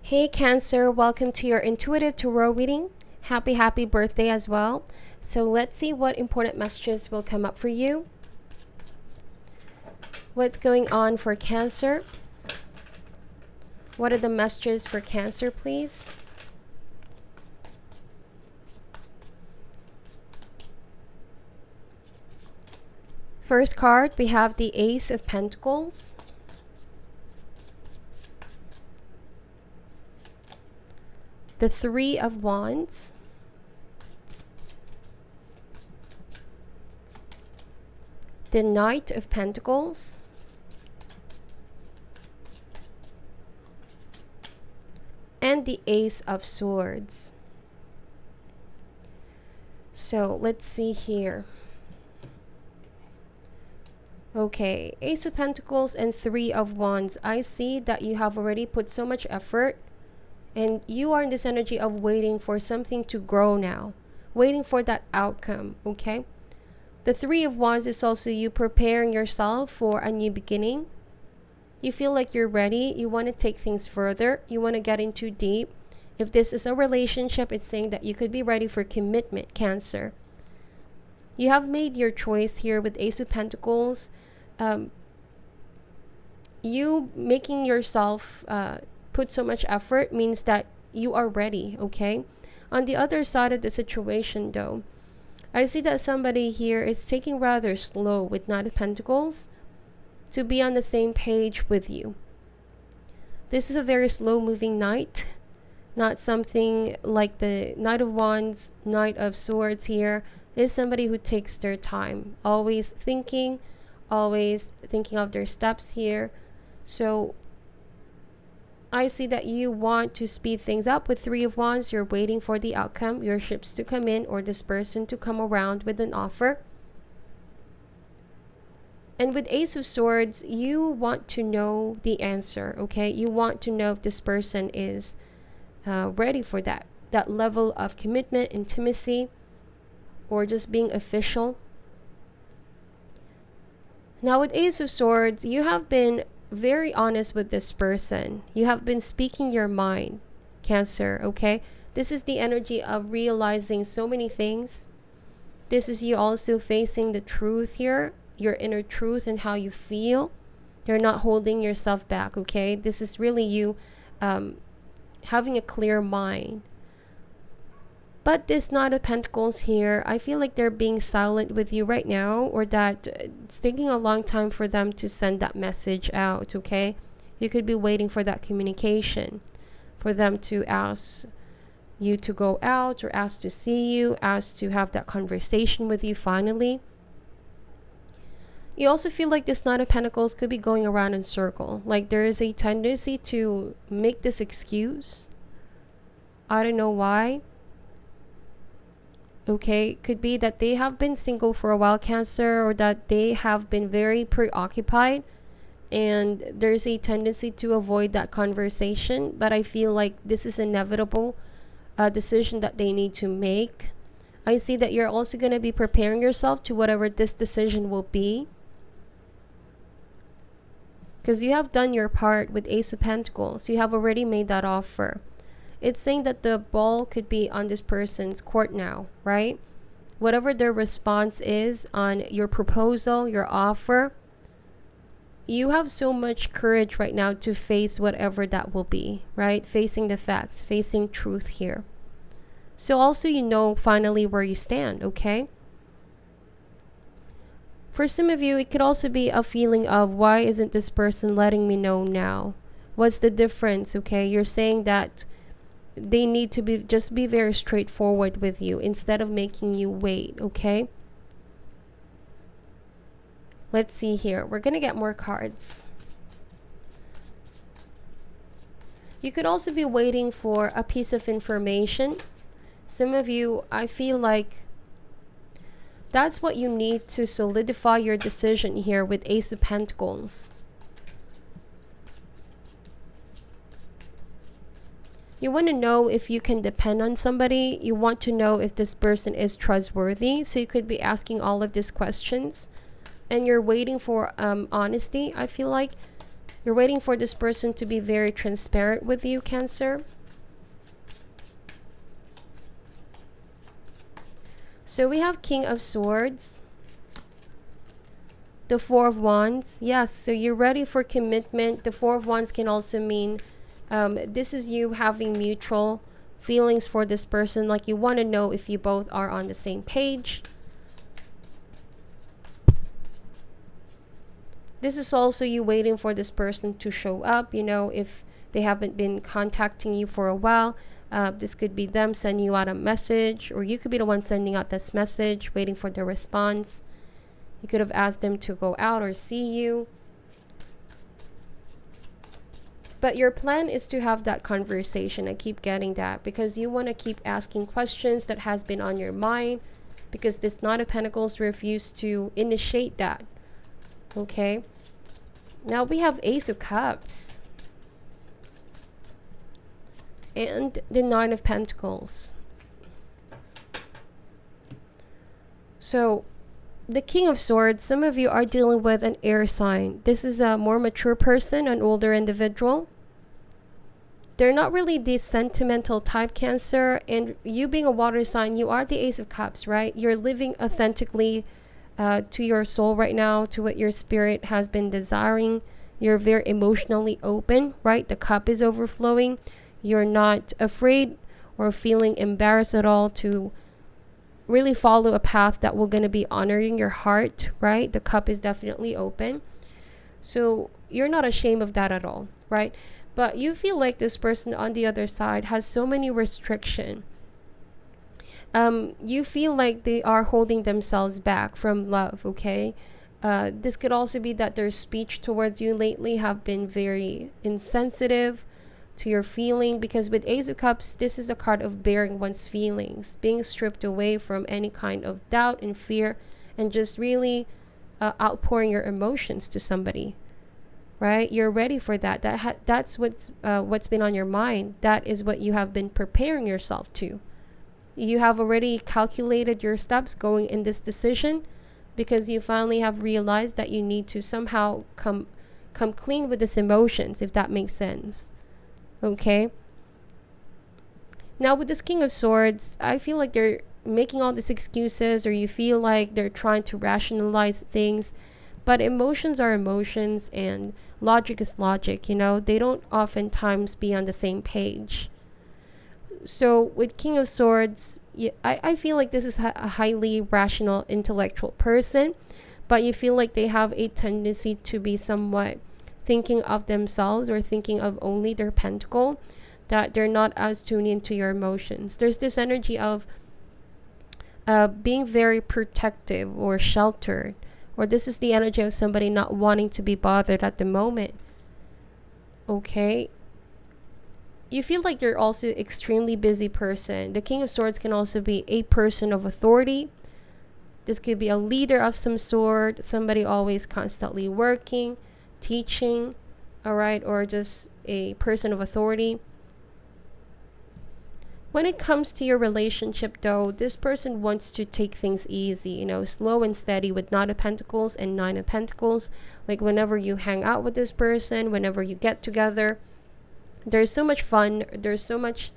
Hey Cancer, welcome to your intuitive tarot reading. Happy birthday as well. So let's see what important messages will come up for you. What's going on for Cancer? What are the messages for Cancer, please? First card, we have the Ace of Pentacles. The Three of Wands. The Knight of Pentacles. And the Ace of Swords. So let's see here. Okay, Ace of Pentacles and Three of Wands. I see that you have already put so much effort and you are in this energy of waiting for something to grow now. Waiting for that outcome, okay? The Three of Wands is also you preparing yourself for a new beginning. You feel like you're ready. You want to take things further. You want to get in too deep. If this is a relationship, it's saying that you could be ready for commitment, Cancer. You have made your choice here with Ace of Pentacles. You making yourself put so much effort means that you are ready, okay? On the other side of the situation though, I see that somebody here is taking rather slow with Knight of Pentacles to be on the same page with you. This is a very slow moving knight, not something like the Knight of Wands, Knight of Swords here. This is somebody who takes their time, always thinking of their steps here. So I see that you want to speed things up with Three of Wands. You're waiting for the outcome, your ships to come in or this person to come around with an offer. And with Ace of Swords, you want to know the answer, okay? You want to know if this person is ready for that level of commitment, intimacy, or just being official. Now with Ace of Swords, you have been very honest with this person. You have been speaking your mind, Cancer, okay? This is the energy of realizing so many things. This is you also facing the truth here, your inner truth and how you feel. You're not holding yourself back, okay? This is really you having a clear mind. But this Knight of Pentacles here, I feel like they're being silent with you right now, or that it's taking a long time for them to send that message out, okay? You could be waiting for that communication, for them to ask you to go out, or ask to see you, ask to have that conversation with you finally. You also feel like this Knight of Pentacles could be going around in circle. Like there is a tendency to make this excuse. I don't know why. Okay, could be that they have been single for a while, Cancer, or that they have been very preoccupied and there's a tendency to avoid that conversation. But I feel like this is inevitable decision that they need to make. I see that you're also going to be preparing yourself to whatever this decision will be, because you have done your part with Ace of Pentacles. You have already made that offer. It's saying that the ball could be on this person's court now, right? Whatever their response is on your proposal, your offer, you have so much courage right now to face whatever that will be, right? Facing the facts, facing truth here. So also you know finally where you stand, okay? For some of you, it could also be a feeling of, why isn't this person letting me know now? What's the difference, okay? You're saying that they need to be very straightforward with you instead of making you wait, okay? Let's see here. We're gonna get more cards. You could also be waiting for a piece of information. Some of you, I feel like that's what you need to solidify your decision here with Ace of Pentacles. You want to know if you can depend on somebody. You want to know if this person is trustworthy. So you could be asking all of these questions. And you're waiting for honesty, I feel like. You're waiting for this person to be very transparent with you, Cancer. So we have King of Swords, the Four of Wands. Yes, so you're ready for commitment. The Four of Wands can also mean this is you having mutual feelings for this person, like you want to know if you both are on the same page. This is also you waiting for this person to show up, you know, if they haven't been contacting you for a while. This could be them sending you out a message, or you could be the one sending out this message, waiting for their response. You could have asked them to go out or see you. But your plan is to have that conversation. I keep getting that because you want to keep asking questions that has been on your mind, because this Knight of Pentacles refused to initiate that. Okay. Now we have Ace of Cups and the Nine of Pentacles. So the King of Swords, some of you are dealing with an air sign. This is a more mature person, an older individual. They're not really the sentimental type, Cancer, and you being a water sign, you are the Ace of Cups, right? You're living authentically to your soul right now, to what your spirit has been desiring. You're very emotionally open, right? The cup is overflowing. You're not afraid or feeling embarrassed at all to really follow a path that will going to be honoring your heart, right? The cup is definitely open. So you're not ashamed of that at all, right? But you feel like this person on the other side has so many restrictions. You feel like they are holding themselves back from love, okay? This could also be that their speech towards you lately have been very insensitive to your feeling, because with Ace of Cups, this is a card of bearing one's feelings, being stripped away from any kind of doubt and fear, and just really outpouring your emotions to somebody, right? You're ready for that. That's what's been on your mind. That is what you have been preparing yourself to. You have already calculated your steps going in this decision, because you finally have realized that you need to somehow come clean with these emotions, if that makes sense. Okay. Now with this King of Swords, I feel like they're making all these excuses, or you feel like they're trying to rationalize things, but emotions are emotions and logic is logic, you know. They don't oftentimes be on the same page. So with King of Swords, I feel like this is a highly rational, intellectual person, but you feel like they have a tendency to be somewhat thinking of themselves, or thinking of only their pentacle, that they're not as tuned into your emotions. There's this energy of being very protective or sheltered, or this is the energy of somebody not wanting to be bothered at the moment. Okay. You feel like you're also an extremely busy person. The King of Swords can also be a person of authority. This could be a leader of some sort, somebody always constantly working, teaching, all right, or just a person of authority. When it comes to your relationship, though, this person wants to take things easy, you know, slow and steady, with Knight of Pentacles and Nine of Pentacles. Like whenever you hang out with this person, whenever you get together, there's so much fun, there's so much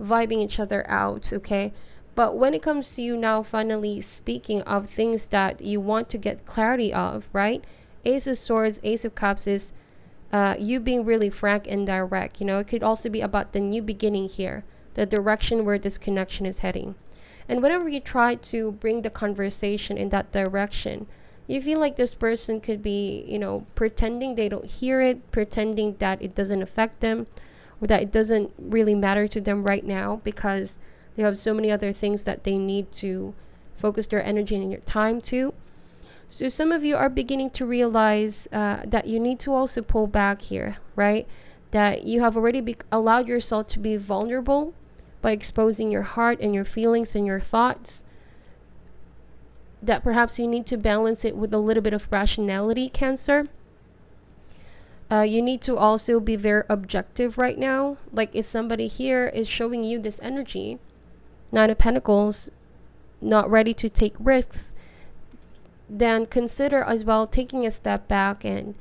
vibing each other out, okay? But when it comes to you now finally speaking of things that you want to get clarity of, right? Ace of Swords, Ace of Cups is you being really frank and direct. You know, it could also be about the new beginning here, the direction where this connection is heading. And whenever you try to bring the conversation in that direction, you feel like this person could be, you know, pretending they don't hear it, pretending that it doesn't affect them, or that it doesn't really matter to them right now, because they have so many other things that they need to focus their energy and your time to. So some of you are beginning to realize that you need to also pull back here, right? That you have already allowed yourself to be vulnerable by exposing your heart and your feelings and your thoughts. That perhaps you need to balance it with a little bit of rationality, Cancer. You need to also be very objective right now. Like if somebody here is showing you this energy, Nine of Pentacles, not ready to take risks, then consider as well taking a step back and,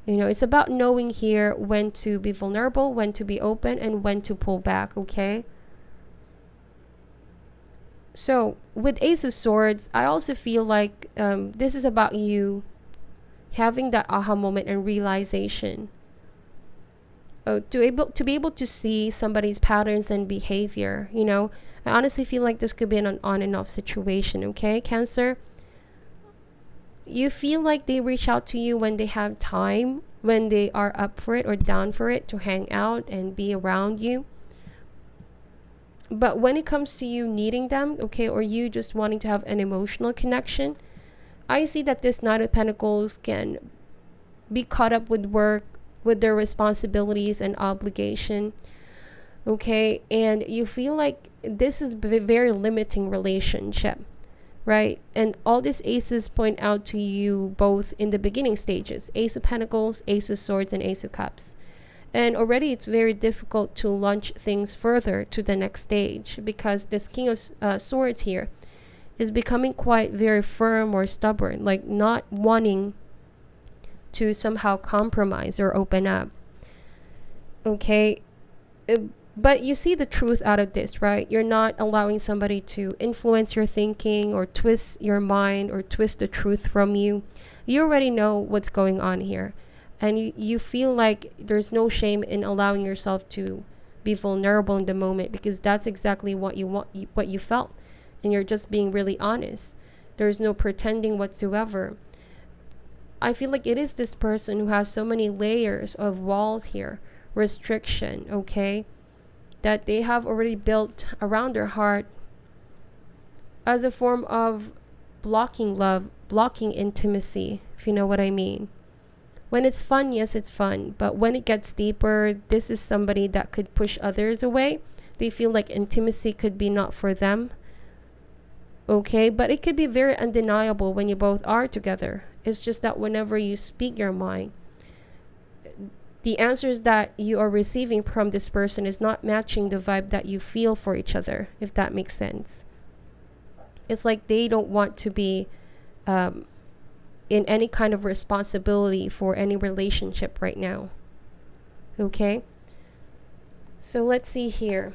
You know, it's about knowing here when to be vulnerable, when to be open, and when to pull back, okay? So with Ace of Swords, I also feel like this is about you having that aha moment and realization. To be able to see somebody's patterns and behavior, you know. I honestly feel like this could be an on and off situation, okay, Cancer? You feel like they reach out to you when they have time, when they are up for it or down for it to hang out and be around you. But when it comes to you needing them, okay, or you just wanting to have an emotional connection, I see that this Knight of Pentacles can be caught up with work, with their responsibilities and obligation, okay? And you feel like this is a very limiting relationship, right? And all these aces point out to you both in the beginning stages: Ace of Pentacles, Ace of Swords, and Ace of Cups. And already it's very difficult to launch things further to the next stage, because this King of Swords here is becoming quite very firm or stubborn, like not wanting to somehow compromise or open up, okay? But you see the truth out of this, right? You're not allowing somebody to influence your thinking or twist your mind or twist the truth from you. You already know what's going on here. And you feel like there's no shame in allowing yourself to be vulnerable in the moment, because that's exactly what you want, what you felt. And you're just being really honest. There's no pretending whatsoever. I feel like it is this person who has so many layers of walls here, restriction, okay, that they have already built around their heart as a form of blocking love, blocking intimacy, if you know what I mean. When it's fun, yes, it's fun. But when it gets deeper, this is somebody that could push others away. They feel like intimacy could be not for them. Okay, but it could be very undeniable when you both are together. It's just that whenever you speak your mind, the answers that you are receiving from this person is not matching the vibe that you feel for each other, if that makes sense. It's like they don't want to be in any kind of responsibility for any relationship right now. Okay? So let's see here.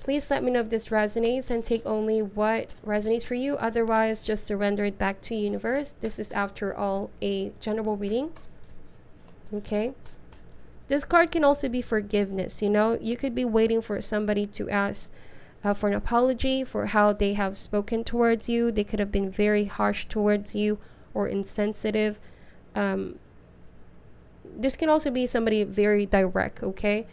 Please let me know if this resonates, and take only what resonates for you. Otherwise, just surrender it back to universe. This is, after all, a general reading. Okay? This card can also be forgiveness, you know? You could be waiting for somebody to ask for an apology for how they have spoken towards you. They could have been very harsh towards you or insensitive. This can also be somebody very direct, okay?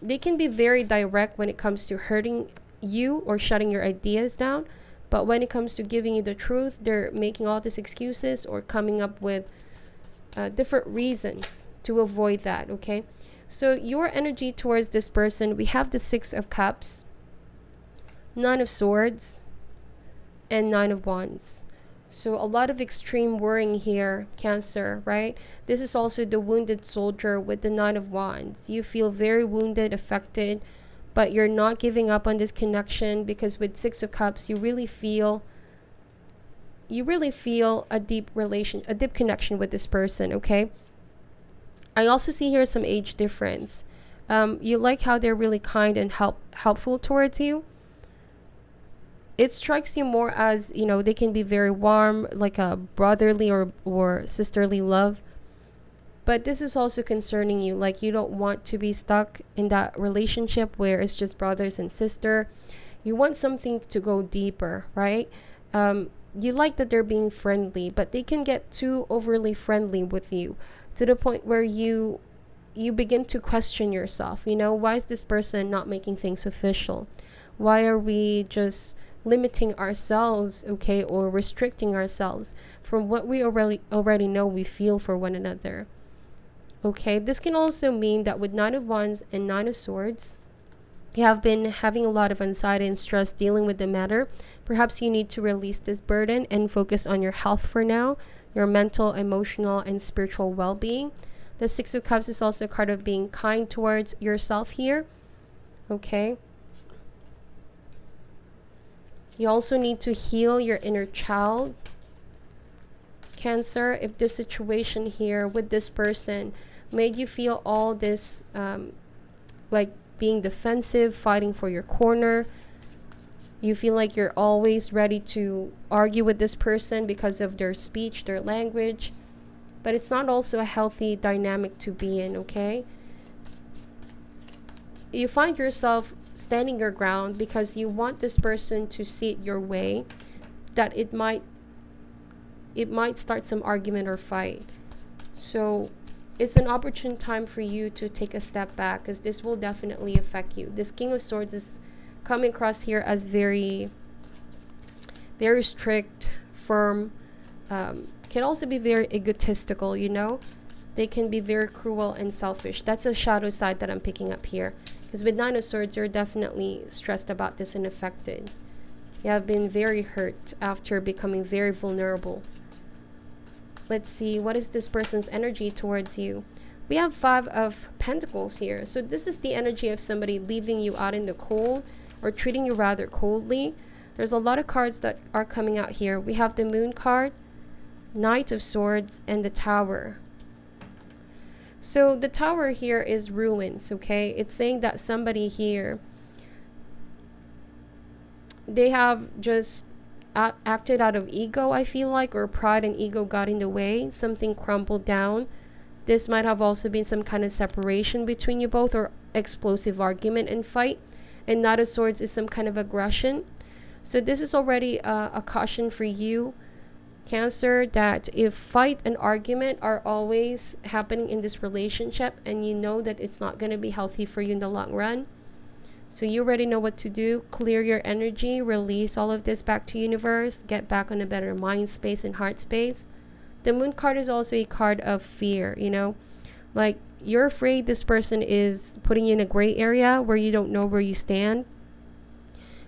They can be very direct when it comes to hurting you or shutting your ideas down. But when it comes to giving you the truth, they're making all these excuses or coming up with different reasons to avoid that, okay? So your energy towards this person, we have the Six of Cups, Nine of Swords, and Nine of Wands. So a lot of extreme worrying here, Cancer, right? This is also the wounded soldier with the Nine of Wands. You feel very wounded, affected, but you're not giving up on this connection, because with Six of Cups, you really feel a deep connection with this person, okay? I also see here some age difference. You like how they're really kind and helpful towards you. It strikes you more as, you know, they can be very warm, like a brotherly or sisterly love. But this is also concerning you. Like, you don't want to be stuck in that relationship where it's just brothers and sister. You want something to go deeper, right? You like that they're being friendly, but they can get too overly friendly with you, to the point where you begin to question yourself. You know, why is this person not making things official? Why are we just limiting ourselves, okay, or restricting ourselves from what we already know we feel for one another? Okay, this can also mean that with Nine of Wands and Nine of Swords, you have been having a lot of anxiety and stress dealing with the matter. Perhaps you need to release this burden and focus on your health for now, your mental, emotional, and spiritual well-being. The Six of Cups is also a card of being kind towards yourself here. Okay. You also need to heal your inner child. Cancer, if this situation here with this person made you feel all this like being defensive, fighting for your corner, you feel like you're always ready to argue with this person because of their speech, their language, but it's not also a healthy dynamic to be in, okay? You find yourself standing your ground because you want this person to see it your way, that it might start some argument or fight. So it's an opportune time for you to take a step back, because this will definitely affect you. This King of Swords is coming across here as very, very strict, firm, can also be very egotistical, you know. They can be very cruel and selfish. That's a shadow side that I'm picking up here, because with Nine of Swords, you're definitely stressed about this and affected. You have been very hurt after becoming very vulnerable. Let's see, what is this person's energy towards you? We have Five of Pentacles here. So this is the energy of somebody leaving you out in the cold or treating you rather coldly. There's a lot of cards that are coming out here. We have the Moon card, Knight of Swords, and the Tower. So the Tower here is ruins, okay? It's saying that somebody here, they have just acted out of ego, I feel like, or pride and ego got in the way. Something crumbled down. This might have also been some kind of separation between you both, or explosive argument and fight. And Knight of Swords is some kind of aggression. So this is already a caution for you, Cancer, that if fight and argument are always happening in this relationship, and you know that it's not going to be healthy for you in the long run, so you already know what to do. Clear your energy, release all of this back to universe, get back on a better mind space and heart space. The Moon card is also a card of fear, you know, like you're afraid this person is putting you in a gray area where you don't know where you stand.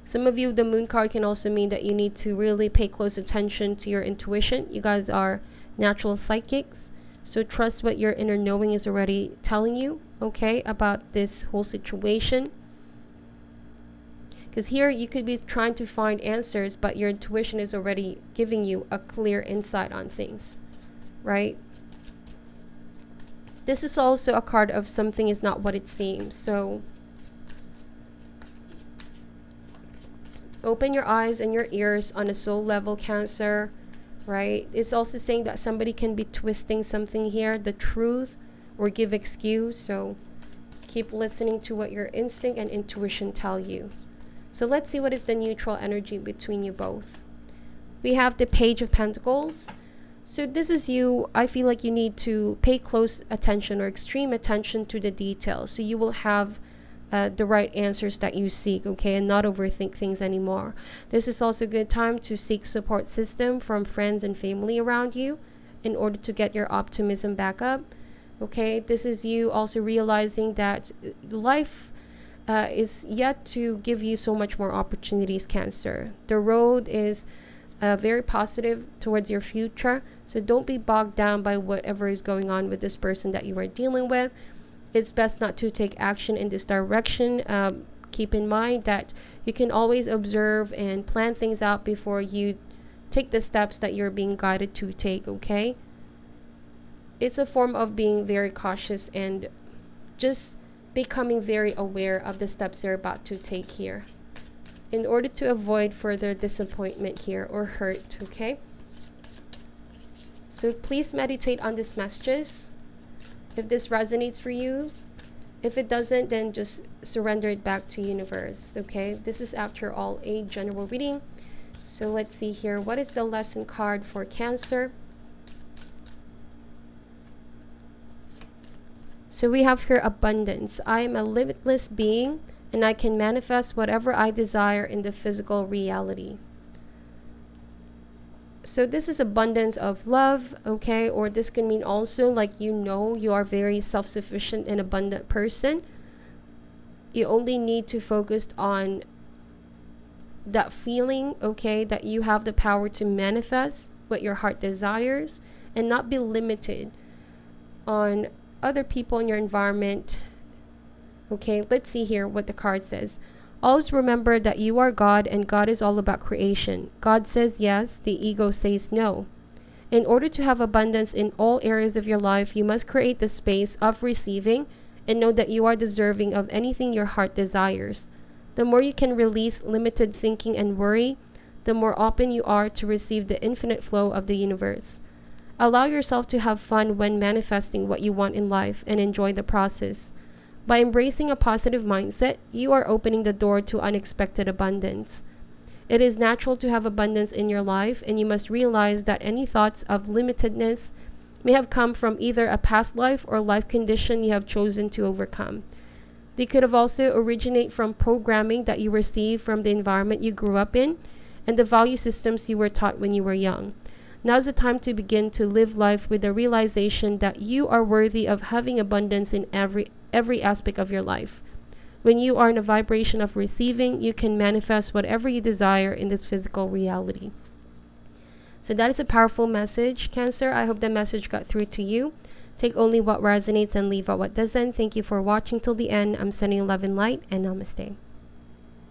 Some of you, the Moon card can also mean that you need to really pay close attention to your intuition. You guys are natural psychics, so trust what your inner knowing is already telling you, okay, about this whole situation. Because here you could be trying to find answers, but your intuition is already giving you a clear insight on things, right? This is also a card of something is not what it seems. So open your eyes and your ears on a soul level, Cancer, right? It's also saying that somebody can be twisting something here, the truth, or give excuse. So keep listening to what your instinct and intuition tell you. So let's see what is the neutral energy between you both. We have the Page of Pentacles. So this is you. I feel like you need to pay close attention or extreme attention to the details, so you will have the right answers that you seek, okay, and not overthink things anymore. This is also a good time to seek support system from friends and family around you in order to get your optimism back up, okay? This is you also realizing that life is yet to give you so much more opportunities, Cancer. The road is very positive towards your future, so don't be bogged down by whatever is going on with this person that you are dealing with. It's best not to take action in this direction. Keep in mind that you can always observe and plan things out before you take the steps that you're being guided to take, okay? It's a form of being very cautious and just becoming very aware of the steps you're about to take here in order to avoid further disappointment here or hurt, okay? So please meditate on these messages if this resonates for you. If it doesn't, then just surrender it back to universe, okay? This is, after all, a general reading. So let's see here. What is the lesson card for Cancer? So we have here abundance. I am a limitless being, and I can manifest whatever I desire in the physical reality. So this is abundance of love, okay? Or this can mean also, like, you know, you are very self-sufficient and abundant person. You only need to focus on that feeling, okay, that you have the power to manifest what your heart desires and not be limited on other people in your environment. Okay, let's see here what the card says. Always remember that you are God, and God is all about creation. God says yes, the ego says no. In order to have abundance in all areas of your life, you must create the space of receiving and know that you are deserving of anything your heart desires. The more you can release limited thinking and worry, the more open you are to receive the infinite flow of the universe. Allow yourself to have fun when manifesting what you want in life and enjoy the process. By embracing a positive mindset, you are opening the door to unexpected abundance. It is natural to have abundance in your life, and you must realize that any thoughts of limitedness may have come from either a past life or life condition you have chosen to overcome. They could have also originate from programming that you received from the environment you grew up in and the value systems you were taught when you were young. Now is the time to begin to live life with the realization that you are worthy of having abundance in every aspect of your life. When you are in a vibration of receiving, you can manifest whatever you desire in this physical reality. So that is a powerful message, Cancer. I hope the message got through to you. Take only what resonates and leave out what doesn't. Thank you for watching till the end. I'm sending love and light, and namaste.